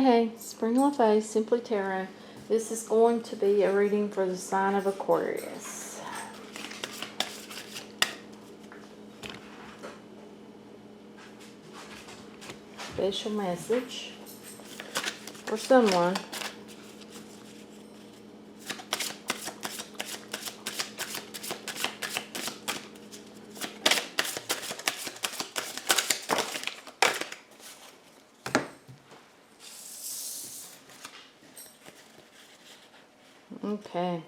Hey, Spring LaFaye, Simply Tarot. This is going to be a reading for the sign of Aquarius. Special message for someone. Okay.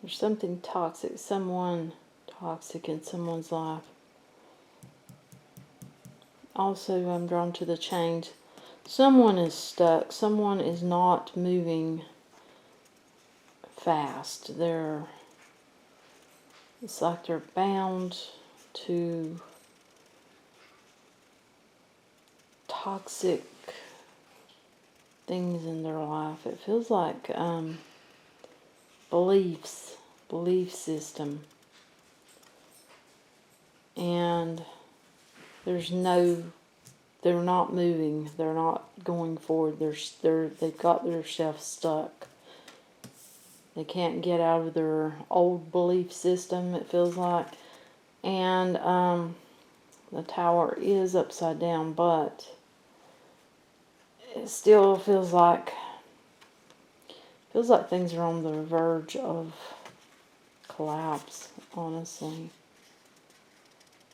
There's something toxic, someone toxic in someone's life. Also, I'm drawn to the change. Someone is stuck. Someone is not moving fast. It's like they're bound to toxic things in their life. It feels like belief system, and they're not moving, they're not going forward, they've got themselves stuck. They can't get out of their old belief system, it feels like. And the tower is upside down, but it still feels like things are on the verge of collapse, honestly.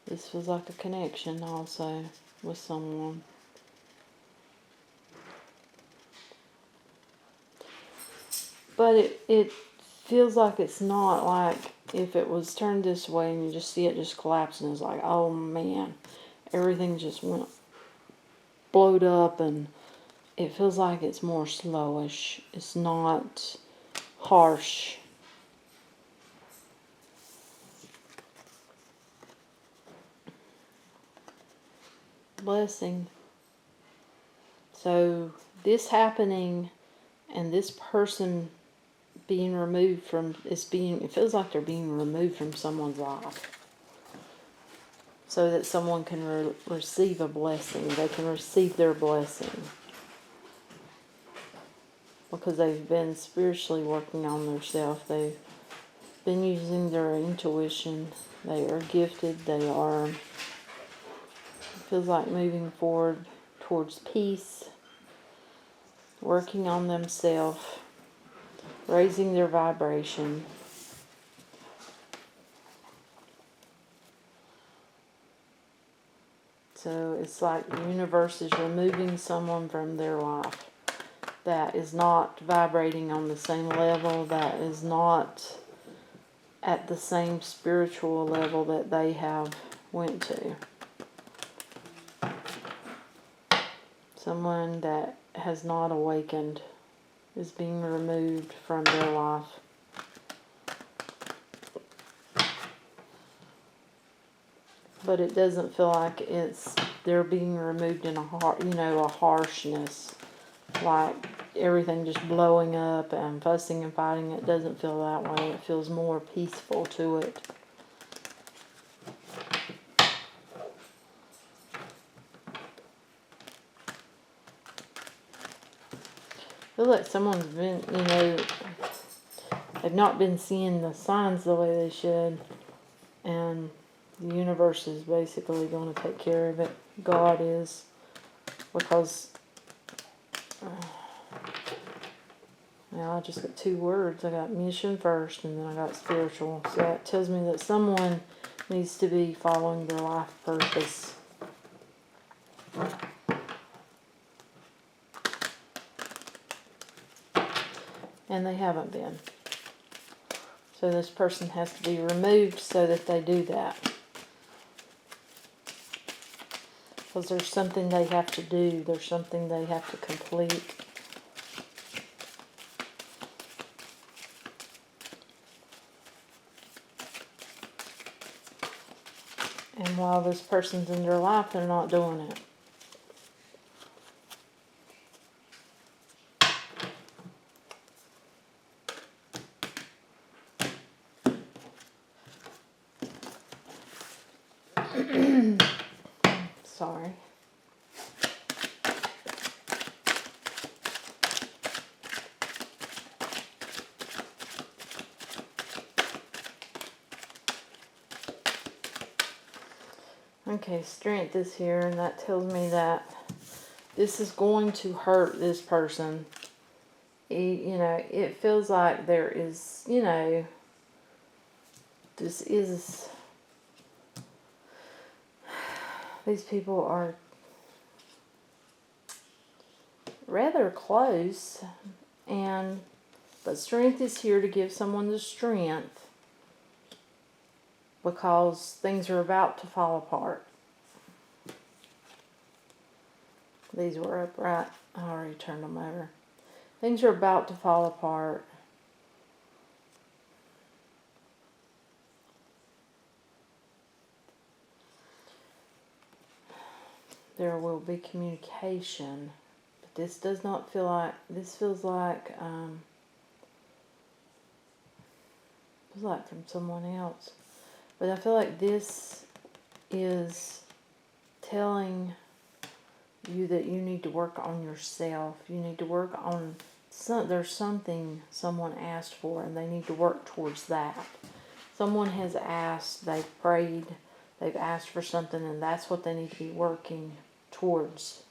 This feels like a connection also with someone. But it feels like it's not like if it was turned this way and you just see it just collapse and it's like, oh man, everything just went blowed up, and it feels like it's more slowish. It's not harsh. Blessing. So this happening and this person being removed from, it feels like they're being removed from someone's life so that someone can receive a blessing. They can receive their blessing because they've been spiritually working on themselves. They've been using their intuition. They are gifted. They are, it feels like, moving forward towards peace, working on themselves, raising their vibration. So it's like the universe is removing someone from their life that is not vibrating on the same level, that is not at the same spiritual level that they have went to. Someone that has not awakened is being removed from their life. But it doesn't feel like they're being removed in a harshness, like everything just blowing up and fussing and fighting. It doesn't feel that way. It feels more peaceful to it. I feel like someone's been, they've not been seeing the signs the way they should, and the universe is basically going to take care of it. God is, because now I just got two words. I got mission first, and then I got spiritual. So that tells me that someone needs to be following their life purpose. And they haven't been. So this person has to be removed so that they do that. Because there's something they have to do. There's something they have to complete. And while this person's in their life, they're not doing it. Okay, strength is here, and that tells me that this is going to hurt this person. You know, it feels like there is, you know, this is, these people are rather close, and but strength is here to give someone the strength because things are about to fall apart. These were upright. I already turned them over. Things are about to fall apart. There will be communication, but this does not feel like, this feels like from someone else. But I feel like this is telling you that you need to work on yourself. You need to work on there's something someone asked for, and they need to work towards that. Someone has asked, they've prayed, they've asked for something, and that's what they need to be working towards.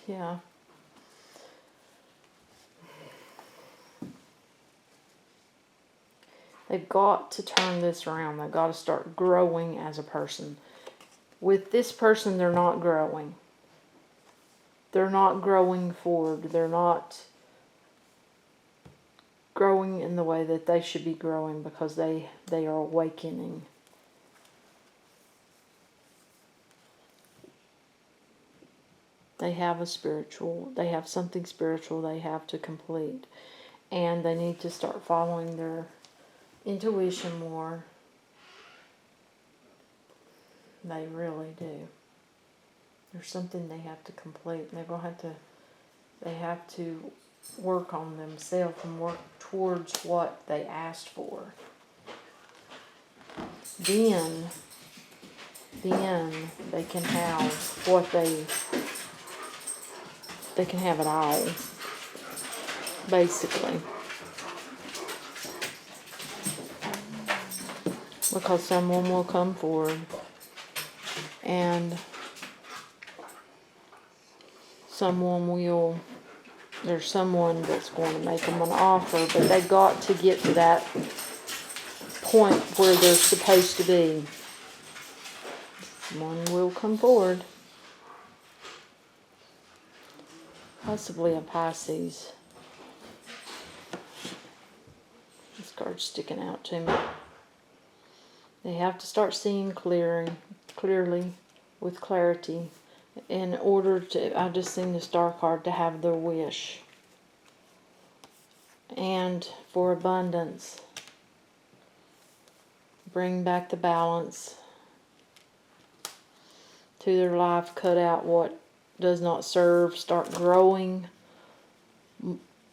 Yeah. They've got to turn this around. They've got to start growing as a person. With this person, they're not growing. They're not growing forward. They're not growing in the way that they should be growing because they are awakening. They have they have something spiritual they have to complete. And they need to start following their intuition more. They really do. There's something they have to complete. They have to work on themselves and work towards what they asked for. Then they can have what they can have it all, basically. Because someone will come forward, and there's someone that's going to make them an offer, but they've got to get to that point where they're supposed to be. Someone will come forward. Possibly a Pisces. This card's sticking out to me. They have to start seeing clearly, with clarity, in order to, I've just seen the Star card, to have their wish. And for abundance. Bring back the balance to their life. Cut out what does not serve. Start growing.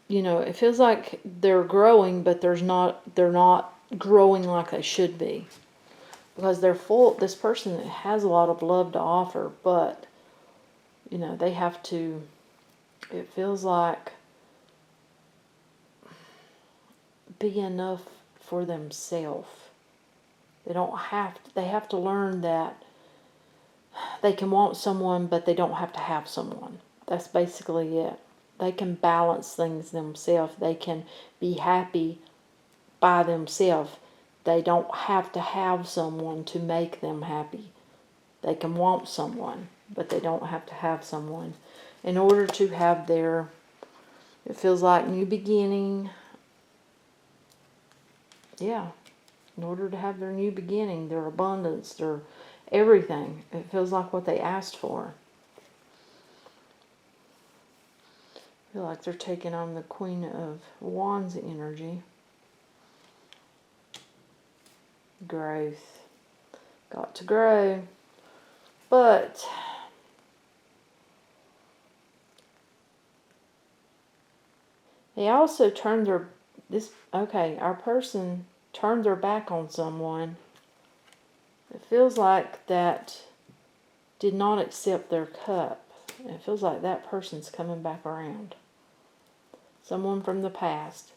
You know, it feels like they're growing, but they're not growing like they should be. Because they're full, this person has a lot of love to offer, but, you know, they have to, it feels like, be enough for themselves. They have to learn that they can want someone, but they don't have to have someone. That's basically it. They can balance things themselves. They can be happy by themselves. They don't have to have someone to make them happy. They can want someone, but they don't have to have someone. In order to have their, it feels like, new beginning. Yeah. In order to have their new beginning, their abundance, their everything. It feels like what they asked for. I feel like they're taking on the Queen of Wands energy. Growth. Got to grow. But They also turned their, our person turned their back on someone. It feels like that did not accept their cup. It feels like that person's coming back around. Someone from the past.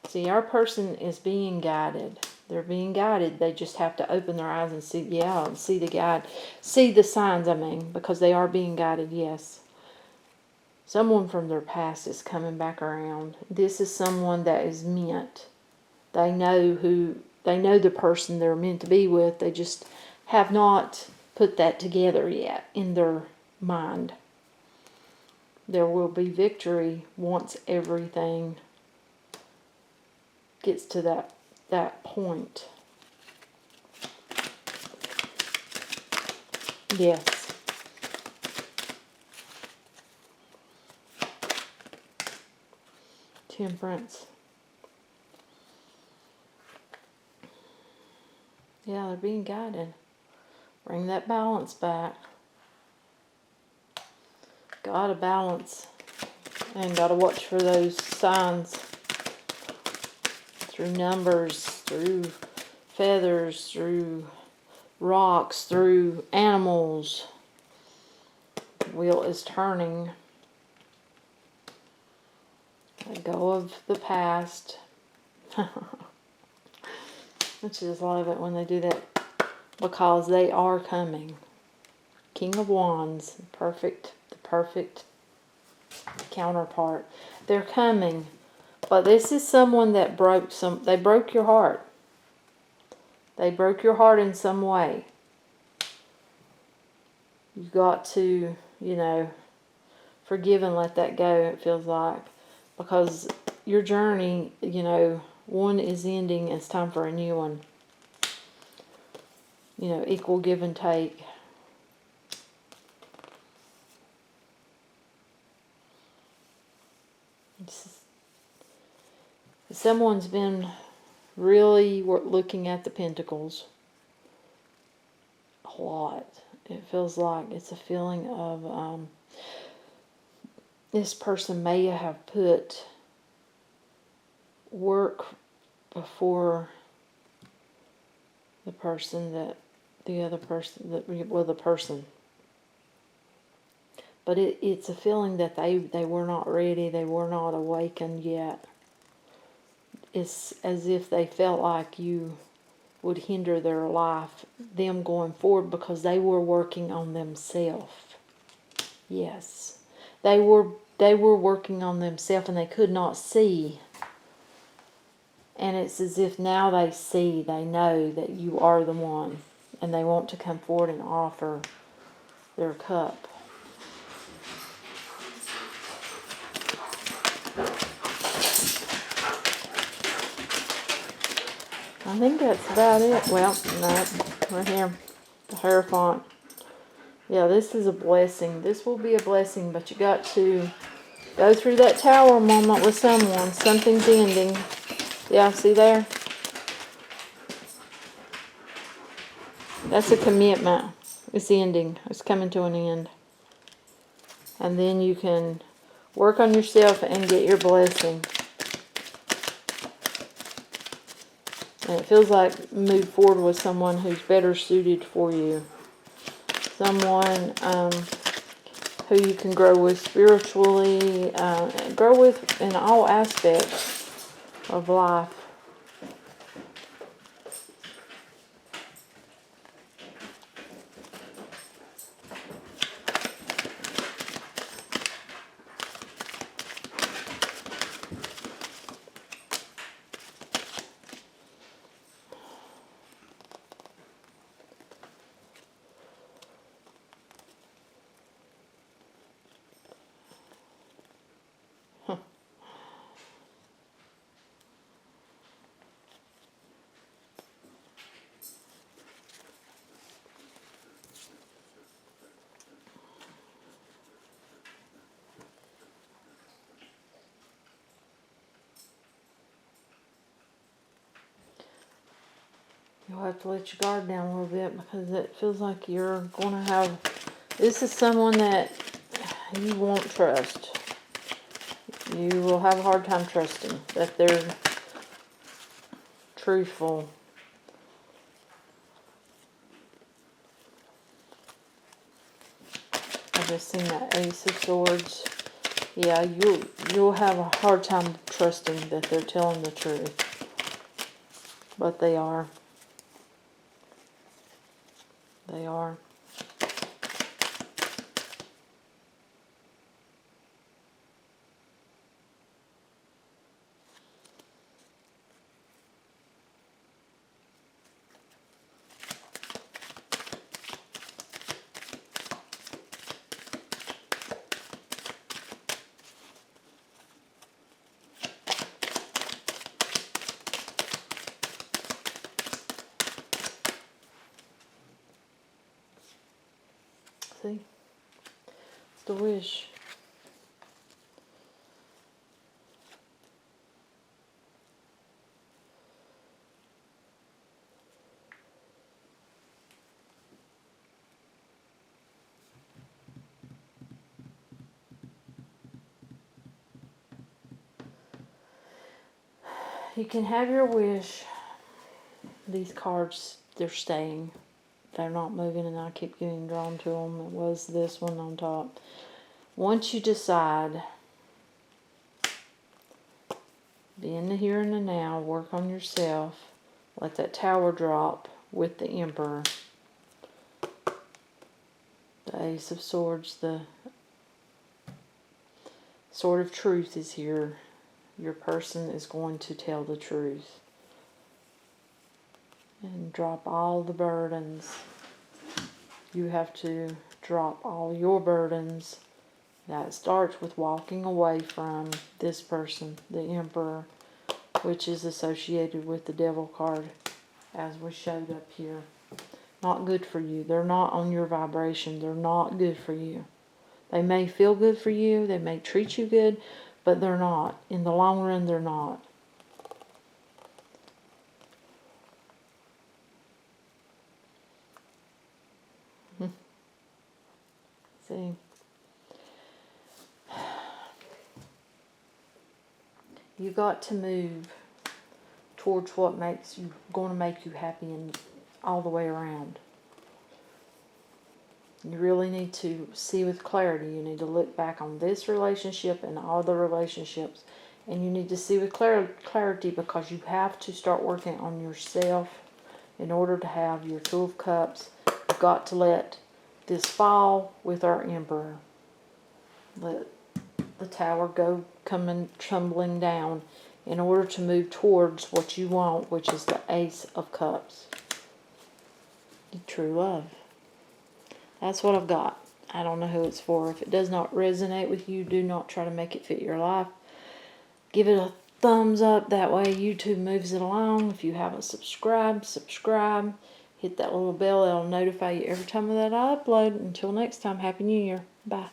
See, our person is being guided. They're being guided. They just have to open their eyes and see, and see the guide. See the signs, because they are being guided, yes. Someone from their past is coming back around. This is someone that is meant. They know the person they're meant to be with. They just have not put that together yet in their mind. There will be victory once everything gets to that point. Yes. Temperance. Yeah, they're being guided. Bring that balance back. Gotta balance. And gotta watch for those signs. Through numbers, through feathers, through rocks, through animals. The wheel is turning. Let go of the past. I just love it when they do that, because they are coming. King of Wands, the perfect counterpart. They're coming, but this is someone that they broke your heart. They broke your heart in some way. You've got to, forgive and let that go, it feels like. Because your journey, one is ending, it's time for a new one. Equal give and take. Someone's been really looking at the pentacles a lot. It feels like it's a feeling of this person may have put work before the person the person. But it's a feeling that they were not ready, they were not awakened yet. It's as if they felt like you would hinder their life, them going forward, because they were working on themselves. Yes. They were working on themselves and they could not see. And it's as if now they see, they know that you are the one. And they want to come forward and offer their cup. I think that's about it. Well, no, right here. The Hierophant. Yeah, this is a blessing. This will be a blessing, but you got to go through that tower moment with someone. Something's ending. Yeah, see there? That's a commitment. It's ending. It's coming to an end. And then you can work on yourself and get your blessing. And it feels like move forward with someone who's better suited for you. Someone who you can grow with spiritually, grow with in all aspects of life. You'll have to let your guard down a little bit, because it feels like you're going to have... This is someone that you won't trust. You will have a hard time trusting that they're truthful. I just seen that Ace of Swords. Yeah, you'll have a hard time trusting that they're telling the truth. But they are. They are. See? It's the wish. You can have your wish. These cards, they're staying. They're not moving, and I keep getting drawn to them. It was this one on top. Once you decide, be in the here and the now, work on yourself, let that Tower drop with the Emperor. The Ace of Swords, the Sword of Truth is here. Your person is going to tell the truth. And drop all the burdens. You have to drop all your burdens. That starts with walking away from this person, the Emperor, which is associated with the Devil card, as we showed up here. Not good for you. They're not on your vibration. They're not good for you. They may feel good for you. They may treat you good, but they're not. In the long run, they're not. See? You got to move towards what makes you going to make you happy and all the way around. You really need to see with clarity. You need to look back on this relationship and all the relationships, and you need to see with clarity, because you have to start working on yourself in order to have your Two of Cups. You've got to let this fall with our Emperor. Let the Tower go coming tumbling down in order to move towards what you want, which is the Ace of Cups. True love. That's what I've got. I don't know who it's for. If it does not resonate with you, do not try to make it fit your life. Give it a thumbs up. That way YouTube moves it along. If you haven't subscribed, subscribe. Hit that little bell. It'll notify you every time that I upload. Until next time, Happy New Year. Bye.